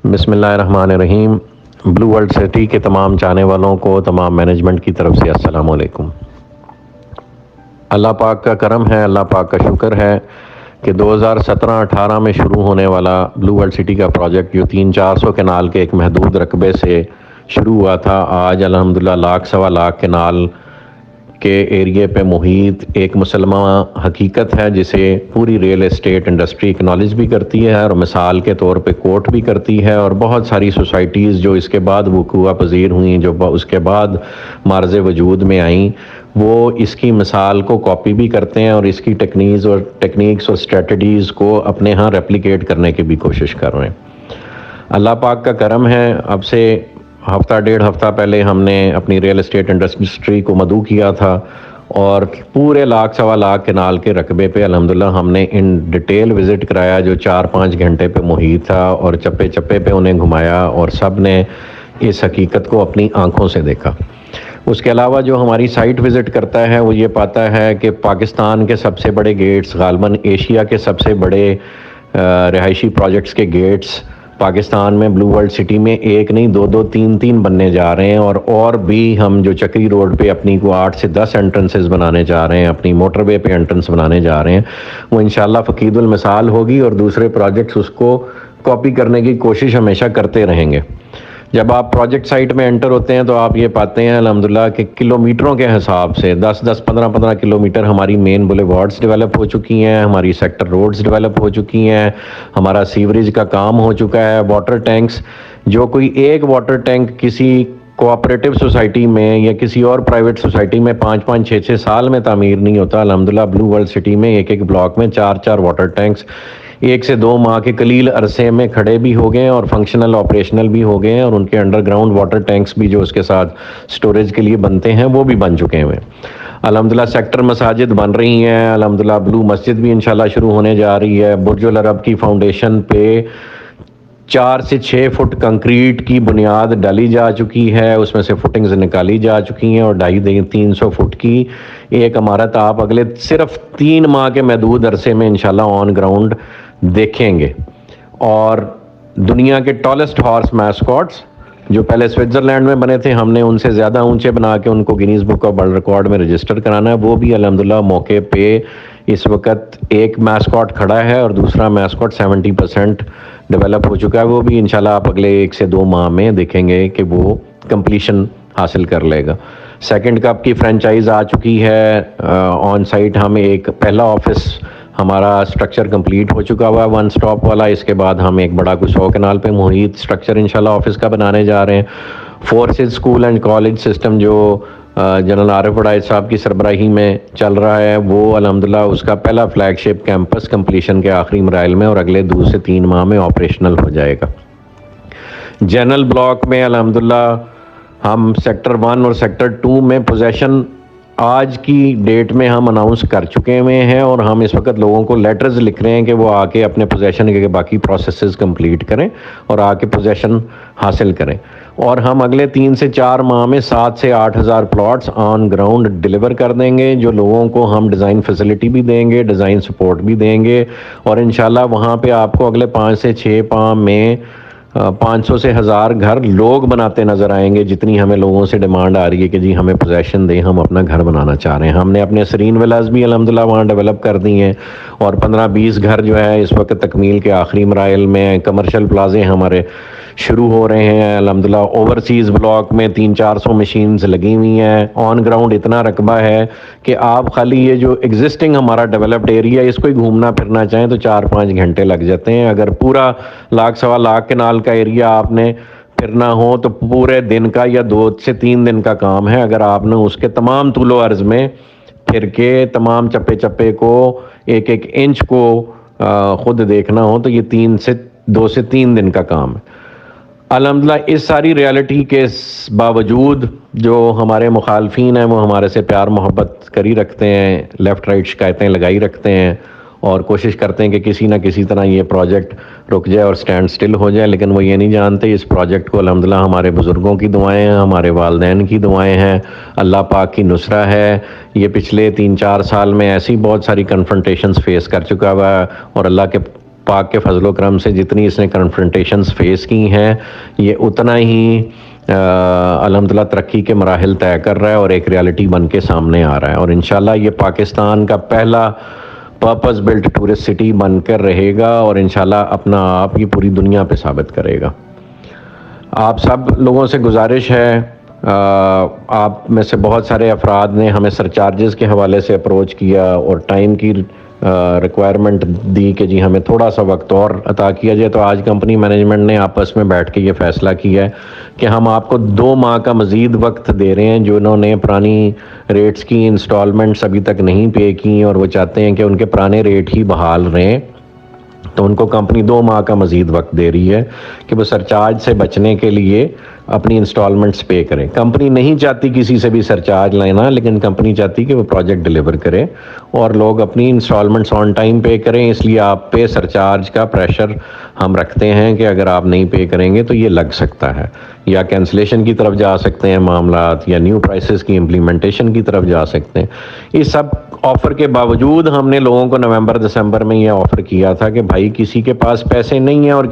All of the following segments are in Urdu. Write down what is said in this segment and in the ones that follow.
بسم اللہ الرحمن الرحیم۔ بلو ورلڈ سٹی کے تمام چاہنے والوں کو، تمام مینجمنٹ کی طرف سے السلام علیکم۔ اللہ پاک کا کرم ہے، اللہ پاک کا شکر ہے کہ 2017-18 میں شروع ہونے والا بلو ورلڈ سٹی کا پروجیکٹ جو 300-400 کنال کے ایک محدود رقبے سے شروع ہوا تھا، آج الحمدللہ لاکھ سوا لاکھ کنال کے ایریے پہ محیط ایک مسلمہ حقیقت ہے جسے پوری ریل اسٹیٹ انڈسٹری اکنالج بھی کرتی ہے اور مثال کے طور پہ کوٹ بھی کرتی ہے، اور بہت ساری سوسائٹیز جو اس کے بعد وقوع پذیر ہوئیں، جو اس کے بعد معرض وجود میں آئیں، وہ اس کی مثال کو کاپی بھی کرتے ہیں اور اس کی ٹیکنیکس اور اسٹریٹجیز کو اپنے ہاں ریپلیکیٹ کرنے کی بھی کوشش کر رہے ہیں۔ اللہ پاک کا کرم ہے، اب سے ہفتہ ڈیڑھ ہفتہ پہلے ہم نے اپنی ریل اسٹیٹ انڈسٹری کو مدعو کیا تھا اور پورے لاکھ سوا لاکھ کنال کے رقبے پہ الحمدللہ ہم نے ان ڈیٹیل وزٹ کرایا جو 4-5 گھنٹے پہ محیط تھا، اور چپے چپے پہ انہیں گھمایا اور سب نے اس حقیقت کو اپنی آنکھوں سے دیکھا۔ اس کے علاوہ جو ہماری سائٹ وزٹ کرتا ہے وہ یہ پاتا ہے کہ پاکستان کے سب سے بڑے گیٹس، غالباً ایشیا کے سب سے بڑے رہائشی پروجیکٹس کے گیٹس پاکستان میں بلو ورلڈ سٹی میں ایک نہیں، دو تین بننے جا رہے ہیں، اور بھی ہم جو چکری روڈ پہ اپنی کو 8 سے 10 انٹرنسز بنانے جا رہے ہیں، اپنی موٹر وے پہ انٹرنس بنانے جا رہے ہیں، وہ انشاءاللہ فقید المثال ہوگی اور دوسرے پروجیکٹس اس کو کاپی کرنے کی کوشش ہمیشہ کرتے رہیں گے۔ جب آپ پروجیکٹ سائٹ میں انٹر ہوتے ہیں تو آپ یہ پاتے ہیں الحمدللہ کہ کلومیٹروں کے حساب سے 10-15 کلومیٹر ہماری مین بولے وارڈز ڈیولپ ہو چکی ہیں، ہماری سیکٹر روڈز ڈیولپ ہو چکی ہیں، ہمارا سیوریج کا کام ہو چکا ہے، واٹر ٹینکس، جو کوئی ایک واٹر ٹینک کسی کوآپریٹو سوسائٹی میں یا کسی اور پرائیویٹ سوسائٹی میں 5-5 6-6 سال میں تعمیر نہیں ہوتا، الحمدللہ بلو ورلڈ سٹی میں ایک بلاک میں 4 واٹر ٹینکس 1 سے 2 ماہ کے قلیل عرصے میں کھڑے بھی ہو گئے ہیں اور فنکشنل آپریشنل بھی ہو گئے ہیں، اور ان کے انڈر گراؤنڈ واٹر ٹینکس بھی جو اس کے ساتھ سٹوریج کے لیے بنتے ہیں وہ بھی بن چکے ہیں۔ الحمدللہ سیکٹر مساجد بن رہی ہیں، الحمدللہ بلو مسجد بھی انشاءاللہ شروع ہونے جا رہی ہے، برج العرب کی فاؤنڈیشن پہ 4 سے 6 فٹ کنکریٹ کی بنیاد ڈالی جا چکی ہے، اس میں سے فٹنگز نکالی جا چکی ہیں، اور 250-300 فٹ کی ایک عمارت آپ اگلے صرف 3 ماہ کے محدود عرصے میں انشاءاللہ آن گراؤنڈ دیکھیں گے۔ اور دنیا کے ٹالسٹ ہارس میسکاٹس جو پہلے سوئٹزرلینڈ میں بنے تھے، ہم نے ان سے زیادہ اونچے بنا کے ان کو Guinness book of world record میں رجسٹر کرانا ہے، وہ بھی الحمدللہ موقع پہ اس وقت ایک میسکاٹ کھڑا ہے اور دوسرا میسکاٹ 70% ڈیولپ ہو چکا ہے، وہ بھی انشاءاللہ آپ اگلے 1 سے 2 ماہ میں دیکھیں گے کہ وہ کمپلیشن حاصل کر لے گا۔ سیکنڈ کپ کی فرینچائز آ چکی ہے، آن سائٹ ہم ایک پہلا آفس ہمارا سٹرکچر کمپلیٹ ہو چکا ہوا ہے 1 سٹاپ والا، اس کے بعد ہم ایک بڑا کوئی 100 کنال پہ محیط سٹرکچر انشاءاللہ آفس کا بنانے جا رہے ہیں۔ Forces school and college system جو جنرل عارف وڑائچ صاحب کی سربراہی میں چل رہا ہے، وہ الحمدللہ اس کا پہلا فلیگ شپ کیمپس کمپلیشن کے آخری مراحل میں اور اگلے 2 سے 3 ماہ میں آپریشنل ہو جائے گا۔ جنرل بلاک میں الحمدللہ ہم سیکٹر 1 اور سیکٹر 2 میں پوزیشن آج کی ڈیٹ میں ہم اناؤنس کر چکے ہوئے ہیں، اور ہم اس وقت لوگوں کو لیٹرز لکھ رہے ہیں کہ وہ آ کے اپنے پوزیشن کے باقی پروسیسز کمپلیٹ کریں اور آ کے پوزیشن حاصل کریں، اور ہم اگلے 3 سے 4 ماہ میں 7 سے 8 ہزار پلاٹس آن گراؤنڈ ڈیلیور کر دیں گے، جو لوگوں کو ہم ڈیزائن فیسلٹی بھی دیں گے، ڈیزائن سپورٹ بھی دیں گے، اور انشاءاللہ وہاں پہ آپ کو اگلے 5 سے 6 ماہ میں 500 سے 1000 گھر لوگ بناتے نظر آئیں گے، جتنی ہمیں لوگوں سے ڈیمانڈ آ رہی ہے کہ جی ہمیں پوزیشن دیں، ہم اپنا گھر بنانا چاہ رہے ہیں۔ ہم نے اپنے سرین ولاز بھی الحمدللہ وہاں ڈیولپ کر دی ہیں، اور 15-20 گھر جو ہے اس وقت تکمیل کے آخری مراحل میں، کمرشل پلازے ہمارے شروع ہو رہے ہیں الحمدللہ۔ اوورسیز بلاک میں 300-400 مشینز لگی ہوئی ہیں، آن گراؤنڈ اتنا رقبہ ہے کہ آپ خالی یہ جو ایگزسٹنگ ہمارا ڈیولپڈ ایریا ہے اس کو ہی گھومنا پھرنا چاہیں تو 4-5 گھنٹے لگ جاتے ہیں۔ اگر پورا لاکھ سوا لاکھ کنال کا ایریا آپ نے پھرنا ہو تو پورے دن کا یا 2 سے 3 دن کا کام ہے، اگر آپ نے اس کے تمام طول و عرض میں پھر کے تمام چپے چپے کو ایک انچ کو خود دیکھنا ہو تو یہ 2 سے 3 دن کا کام ہے۔ الحمدللہ اس ساری ریالٹی کے باوجود جو ہمارے مخالفین ہیں وہ ہمارے سے پیار محبت کری رکھتے ہیں، لیفٹ رائٹ شکایتیں لگائی رکھتے ہیں اور کوشش کرتے ہیں کہ کسی نہ کسی طرح یہ پروجیکٹ رک جائے اور سٹینڈ سٹل ہو جائے، لیکن وہ یہ نہیں جانتے اس پروجیکٹ کو الحمدللہ ہمارے بزرگوں کی دعائیں ہیں، ہمارے والدین کی دعائیں ہیں، اللہ پاک کی نصرہ ہے۔ یہ پچھلے 3-4 سال میں ایسی بہت ساری کنفرنٹیشنز فیس کر چکا ہوا ہے، اور اللہ کے پاک کے فضل و کرم سے جتنی اس نے کنفرنٹیشنز فیس کی ہیں یہ اتنا ہی الحمدللہ ترقی کے مراحل طے کر رہا ہے اور ایک ریالٹی بن کے سامنے آ رہا ہے، اور انشاءاللہ یہ پاکستان کا پہلا پرپز بلٹ ٹورسٹ سٹی بن کر رہے گا اور انشاءاللہ اپنا آپ یہ پوری دنیا پہ ثابت کرے گا۔ آپ سب لوگوں سے گزارش ہے، آپ میں سے بہت سارے افراد نے ہمیں سرچارجز کے حوالے سے اپروچ کیا اور ٹائم کی ریکوائرمنٹ دی کہ جی ہمیں تھوڑا سا وقت اور عطا کیا جائے، تو آج کمپنی مینجمنٹ نے آپس میں بیٹھ کے یہ فیصلہ کیا ہے کہ ہم آپ کو 2 ماہ کا مزید وقت دے رہے ہیں۔ جو انہوں نے پرانی ریٹس کی انسٹالمنٹس ابھی تک نہیں پے کی اور وہ چاہتے ہیں کہ ان کے پرانے ریٹ ہی بحال رہیں، تو ان کو کمپنی 2 ماہ کا مزید وقت دے رہی ہے کہ وہ سرچارج سے بچنے کے لیے اپنی انسٹالمنٹس پے کریں۔ کمپنی نہیں چاہتی کسی سے بھی سرچارج لینا، لیکن کمپنی چاہتی کہ وہ پروجیکٹ ڈیلیور کرے اور لوگ اپنی انسٹالمنٹس آن ٹائم پے کریں، اس لیے آپ پہ سرچارج کا پریشر ہم رکھتے ہیں کہ اگر آپ نہیں پے کریں گے تو یہ لگ سکتا ہے، یا کینسلیشن کی طرف جا سکتے ہیں معاملات، یا نیو پرائسز کی امپلیمنٹیشن کی طرف جا سکتے ہیں۔ اس سب آفر کے باوجود ہم نے لوگوں کو نومبر دسمبر میں یہ آفر کیا تھا کہ بھائی کسی کے پاس پیسے نہیں ہیں اور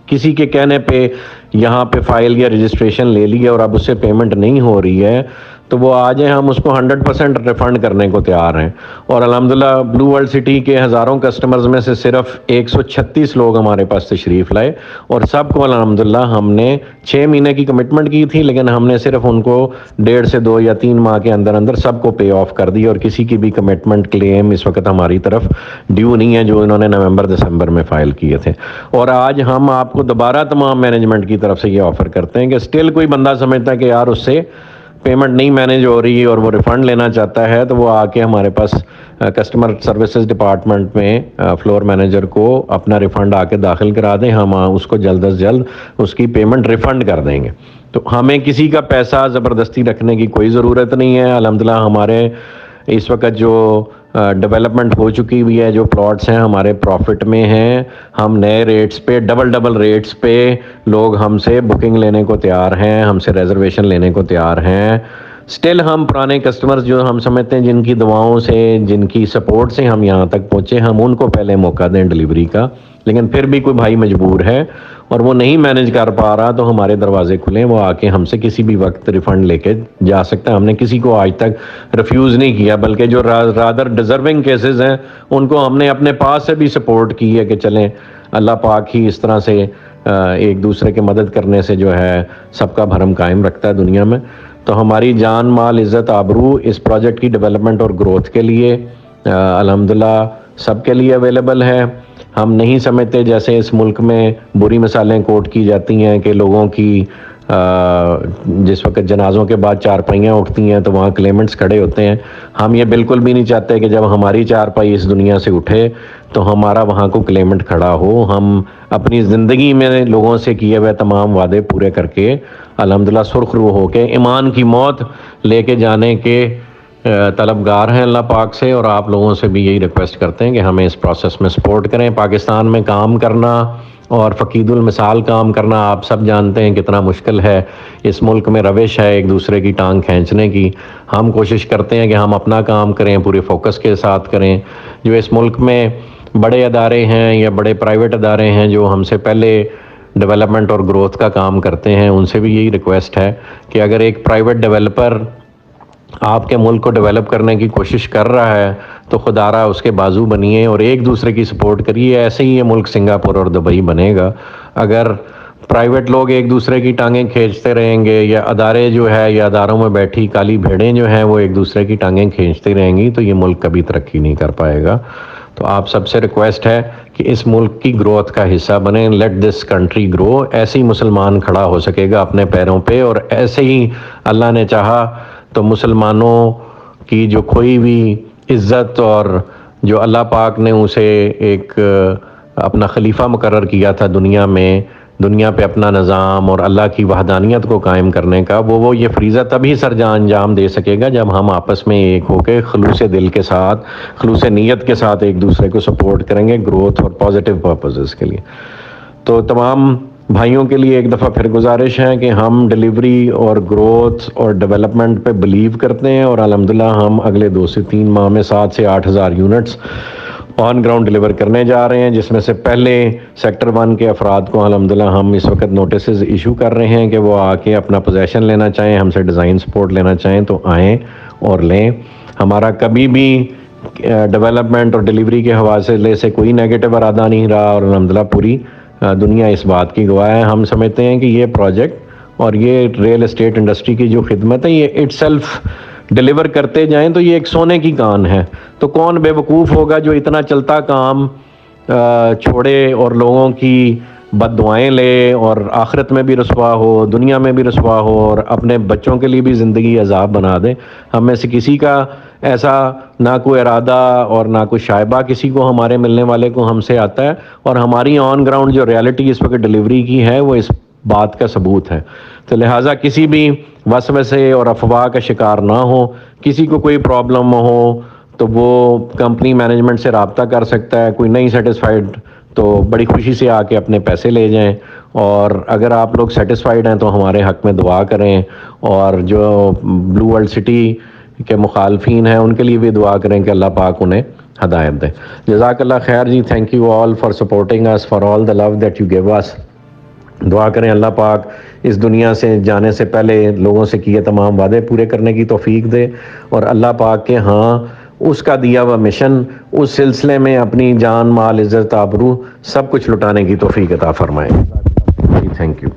کسی کے کہنے پہ یہاں پہ فائل یا رجسٹریشن لے لی ہے اور اب اس سے پیمنٹ نہیں ہو رہی ہے، تو وہ آ جائیں، ہم اس کو 100% ریفنڈ کرنے کو تیار ہیں۔ اور الحمدللہ بلو ورلڈ سٹی کے ہزاروں کسٹمرز میں سے صرف 136 لوگ ہمارے پاس تشریف لائے اور سب کو الحمدللہ ہم نے 6 مہینے کی کمٹمنٹ کی تھی، لیکن ہم نے صرف ان کو 1.5 سے 2 یا 3 ماہ کے اندر اندر سب کو پے آف کر دی، اور کسی کی بھی کمٹمنٹ کلیم اس وقت ہماری طرف ڈیو نہیں ہے جو انہوں نے نومبر دسمبر میں فائل کیے تھے۔ اور آج ہم آپ کو دوبارہ تمام مینجمنٹ کی طرف سے یہ آفر کرتے ہیں کہ اسٹل کوئی بندہ سمجھتا ہے کہ یار اس سے پیمنٹ نہیں مینیج ہو رہی اور وہ ریفنڈ لینا چاہتا ہے، تو وہ آ کے ہمارے پاس کسٹمر سروسز ڈپارٹمنٹ میں فلور مینیجر کو اپنا ریفنڈ آ کے داخل کرا دیں، ہم اس کو جلد از جلد اس کی پیمنٹ ریفنڈ کر دیں گے۔ تو ہمیں کسی کا پیسہ زبردستی رکھنے کی کوئی ضرورت نہیں ہے۔ الحمدللہ ہمارے اس وقت جو ڈیولپمنٹ ہو چکی ہوئی ہے، جو پلاٹس ہیں ہمارے پروفٹ میں ہیں، ہم نئے ریٹس پہ ڈبل ریٹس پہ لوگ ہم سے بکنگ لینے کو تیار ہیں، ہم سے ریزرویشن لینے کو تیار ہیں۔ سٹل ہم پرانے کسٹمرز جو ہم سمجھتے ہیں جن کی دعاؤں سے، جن کی سپورٹ سے ہم یہاں تک پہنچے، ہم ان کو پہلے موقع دیں ڈیلیوری کا، لیکن پھر بھی کوئی بھائی مجبور ہے اور وہ نہیں مینیج کر پا رہا تو ہمارے دروازے کھلیں، وہ آ کے ہم سے کسی بھی وقت ریفنڈ لے کے جا سکتا ہے۔ ہم نے کسی کو آج تک ریفیوز نہیں کیا، بلکہ جو رادر ڈیزرونگ کیسز ہیں ان کو ہم نے اپنے پاس سے بھی سپورٹ کی ہے کہ چلیں اللہ پاک ہی اس طرح سے ایک دوسرے کے مدد کرنے سے جو ہے سب کا بھرم قائم رکھتا ہے دنیا میں۔ تو ہماری جان مال عزت آبرو اس پروجیکٹ کی ڈیولپمنٹ اور گروتھ کے لیے الحمدللہ سب کے لیے اویلیبل ہے۔ ہم نہیں سمجھتے جیسے اس ملک میں بری مثالیں کوٹ کی جاتی ہیں کہ لوگوں کی جس وقت جنازوں کے بعد چارپائیاں اٹھتی ہیں تو وہاں کلیمنٹس کھڑے ہوتے ہیں۔ ہم یہ بالکل بھی نہیں چاہتے کہ جب ہماری چارپائی اس دنیا سے اٹھے تو ہمارا وہاں کو کلیمنٹ کھڑا ہو۔ ہم اپنی زندگی میں لوگوں سے کیے ہوئے تمام وعدے پورے کر کے الحمدللہ سرخ رو ہو کے ایمان کی موت لے کے جانے کے طلبگار ہیں اللہ پاک سے، اور آپ لوگوں سے بھی یہی ریکویسٹ کرتے ہیں کہ ہمیں اس پروسیس میں سپورٹ کریں۔ پاکستان میں کام کرنا اور فقید المثال کام کرنا آپ سب جانتے ہیں کتنا مشکل ہے۔ اس ملک میں روش ہے ایک دوسرے کی ٹانگ کھینچنے کی۔ ہم کوشش کرتے ہیں کہ ہم اپنا کام کریں، پورے فوکس کے ساتھ کریں۔ جو اس ملک میں بڑے ادارے ہیں یا بڑے پرائیویٹ ادارے ہیں جو ہم سے پہلے ڈیولپمنٹ اور گروتھ کا کام کرتے ہیں، ان سے بھی یہی ریکویسٹ ہے کہ اگر ایک پرائیویٹ ڈیولپر آپ کے ملک کو ڈیولپ کرنے کی کوشش کر رہا ہے تو خدا را اس کے بازو بنیے اور ایک دوسرے کی سپورٹ کریے۔ ایسے ہی یہ ملک سنگاپور اور دبئی بنے گا۔ اگر پرائیویٹ لوگ ایک دوسرے کی ٹانگیں کھینچتے رہیں گے یا ادارے جو ہے یا اداروں میں بیٹھی کالی بھیڑیں جو ہیں وہ ایک دوسرے کی ٹانگیں کھینچتی رہیں گی تو یہ ملک کبھی ترقی نہیں کر پائے گا۔ تو آپ سب سے ریکویسٹ ہے کہ اس ملک کی گروتھ کا حصہ بنیں۔ لیٹ دس کنٹری گرو۔ ایسے ہی مسلمان کھڑا ہو سکے گا اپنے پیروں پہ، اور ایسے ہی اللہ نے چاہا تو مسلمانوں کی جو کھوئی ہوئی عزت اور جو اللہ پاک نے اسے ایک اپنا خلیفہ مقرر کیا تھا دنیا پہ اپنا نظام اور اللہ کی وحدانیت کو قائم کرنے کا، وہ یہ فریضہ تبھی انجام دے سکے گا جب ہم آپس میں ایک ہو کے خلوص دل کے ساتھ، خلوص نیت کے ساتھ ایک دوسرے کو سپورٹ کریں گے گروتھ اور پازیٹیو پرپسز کے لیے۔ تو تمام بھائیوں کے لیے ایک دفعہ پھر گزارش ہے کہ ہم ڈیلیوری اور گروتھ اور ڈیولپمنٹ پہ بلیو کرتے ہیں، اور الحمدللہ ہم اگلے 2 سے 3 ماہ میں 7 سے 8 ہزار یونٹس آن گراؤنڈ ڈلیور کرنے جا رہے ہیں، جس میں سے پہلے سیکٹر 1 کے افراد کو الحمدللہ ہم اس وقت نوٹسز ایشو کر رہے ہیں کہ وہ آ کے اپنا پوزیشن لینا چاہیں، ہم سے ڈیزائن سپورٹ لینا چاہیں تو آئیں اور لیں۔ ہمارا کبھی بھی ڈیولپمنٹ اور ڈیلیوری کے حوالے سے کوئی نیگیٹو ارادہ نہیں رہا، اور الحمدللہ پوری دنیا اس بات کی گواہ ہے۔ ہم سمجھتے ہیں کہ یہ پروجیکٹ اور یہ ریل اسٹیٹ انڈسٹری کی جو خدمت ہے یہ اٹ سیلف ڈیلیور کرتے جائیں تو یہ ایک سونے کی کان ہے۔ تو کون بے وقوف ہوگا جو اتنا چلتا کام چھوڑے اور لوگوں کی بد دعائیں لے اور آخرت میں بھی رسوا ہو، دنیا میں بھی رسوا ہو، اور اپنے بچوں کے لیے بھی زندگی عذاب بنا دے۔ ہم میں سے کسی کا ایسا نہ کوئی ارادہ اور نہ کوئی شائبہ کسی کو ہمارے ملنے والے کو ہم سے آتا ہے، اور ہماری آن گراؤنڈ جو ریالٹی اس وقت ڈیلیوری کی ہے وہ اس بات کا ثبوت ہے۔ تو لہٰذا کسی بھی وسوسے اور افواہ کا شکار نہ ہو۔ کسی کو کوئی پرابلم ہو تو وہ کمپنی مینجمنٹ سے رابطہ کر سکتا ہے۔ کوئی نہیں سیٹسفائیڈ تو بڑی خوشی سے آ کے اپنے پیسے لے جائیں، اور اگر آپ لوگ سیٹسفائیڈ ہیں تو ہمارے حق میں دعا کریں، اور جو بلو ورلڈ سٹی کے مخالفین ہیں ان کے لیے بھی دعا کریں کہ اللہ پاک انہیں ہدایت دے۔ جزاک اللہ خیر جی، thank you all for supporting us, for all the love that you gave us. دعا کریں اللہ پاک اس دنیا سے جانے سے پہلے لوگوں سے کیے تمام وعدے پورے کرنے کی توفیق دے، اور اللہ پاک کے ہاں اس کا دیا ہوا مشن، اس سلسلے میں اپنی جان مال عزت آبرو سب کچھ لٹانے کی توفیق عطا فرمائے۔ Thank you.